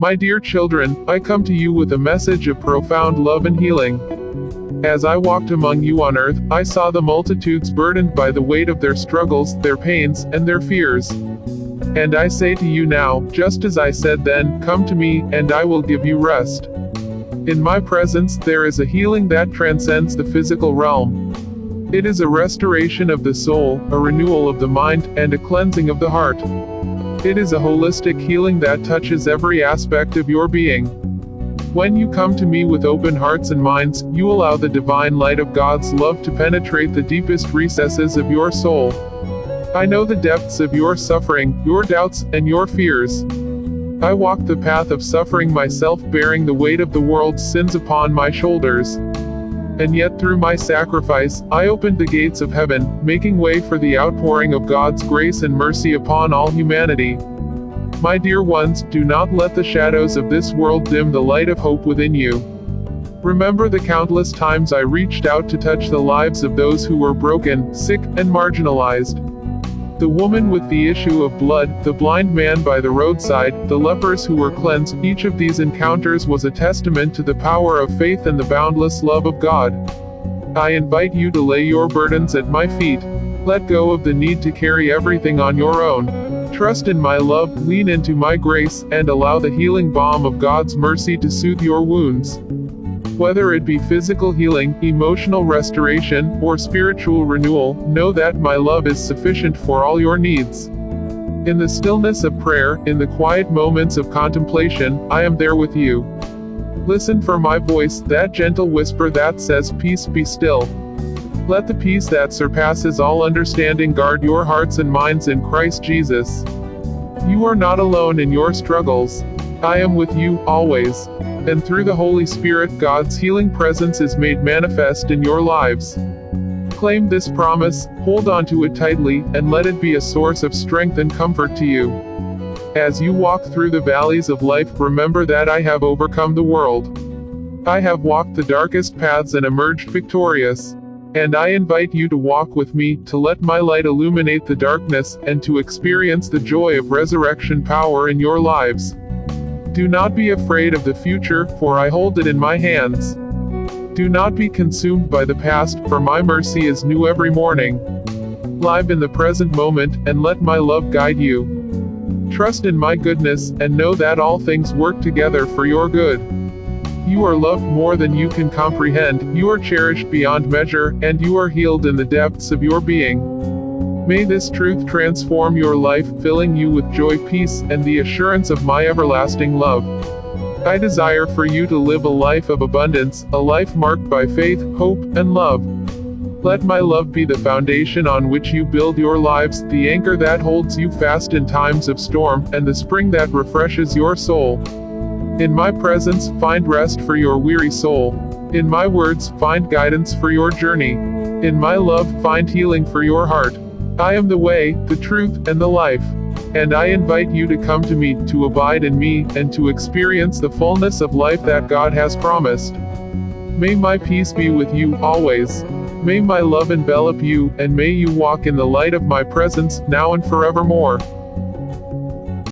My dear children, I come to you with a message of profound love and healing. As I walked among you on earth, I saw the multitudes burdened by the weight of their struggles, their pains, and their fears. And I say to you now, just as I said then, come to me, and I will give you rest. In my presence, there is a healing that transcends the physical realm. It is a restoration of the soul, a renewal of the mind, and a cleansing of the heart. It is a holistic healing that touches every aspect of your being. When you come to me with open hearts and minds, you allow the divine light of God's love to penetrate the deepest recesses of your soul. I know the depths of your suffering, your doubts, and your fears. I walked the path of suffering myself, bearing the weight of the world's sins upon my shoulders. And yet through my sacrifice, I opened the gates of heaven, making way for the outpouring of God's grace and mercy upon all humanity. My dear ones, do not let the shadows of this world dim the light of hope within you. Remember the countless times I reached out to touch the lives of those who were broken, sick, and marginalized. The woman with the issue of blood, the blind man by the roadside, the lepers who were cleansed, each of these encounters was a testament to the power of faith and the boundless love of God. I invite you to lay your burdens at my feet. Let go of the need to carry everything on your own. Trust in my love, lean into my grace, and allow the healing balm of God's mercy to soothe your wounds. Whether it be physical healing, emotional restoration, or spiritual renewal, know that my love is sufficient for all your needs. In the stillness of prayer, in the quiet moments of contemplation, I am there with you. Listen for my voice, that gentle whisper that says, "Peace, be still." Let the peace that surpasses all understanding guard your hearts and minds in Christ Jesus. You are not alone in your struggles. I am with you, always. And through the Holy Spirit, God's healing presence is made manifest in your lives. Claim this promise, hold on to it tightly, and let it be a source of strength and comfort to you. As you walk through the valleys of life, remember that I have overcome the world. I have walked the darkest paths and emerged victorious. And I invite you to walk with me, to let my light illuminate the darkness, and to experience the joy of resurrection power in your lives. Do not be afraid of the future, for I hold it in my hands. Do not be consumed by the past, for my mercy is new every morning. Live in the present moment, and let my love guide you. Trust in my goodness, and know that all things work together for your good. You are loved more than you can comprehend, you are cherished beyond measure, and you are healed in the depths of your being. May this truth transform your life, filling you with joy, peace, and the assurance of my everlasting love. I desire for you to live a life of abundance, a life marked by faith, hope, and love. Let my love be the foundation on which you build your lives, the anchor that holds you fast in times of storm, and the spring that refreshes your soul. In my presence, find rest for your weary soul. In my words, find guidance for your journey. In my love, find healing for your heart. I am the way, the truth, and the life. And I invite you to come to me, to abide in me, and to experience the fullness of life that God has promised. May my peace be with you, always. May my love envelop you, and may you walk in the light of my presence, now and forevermore.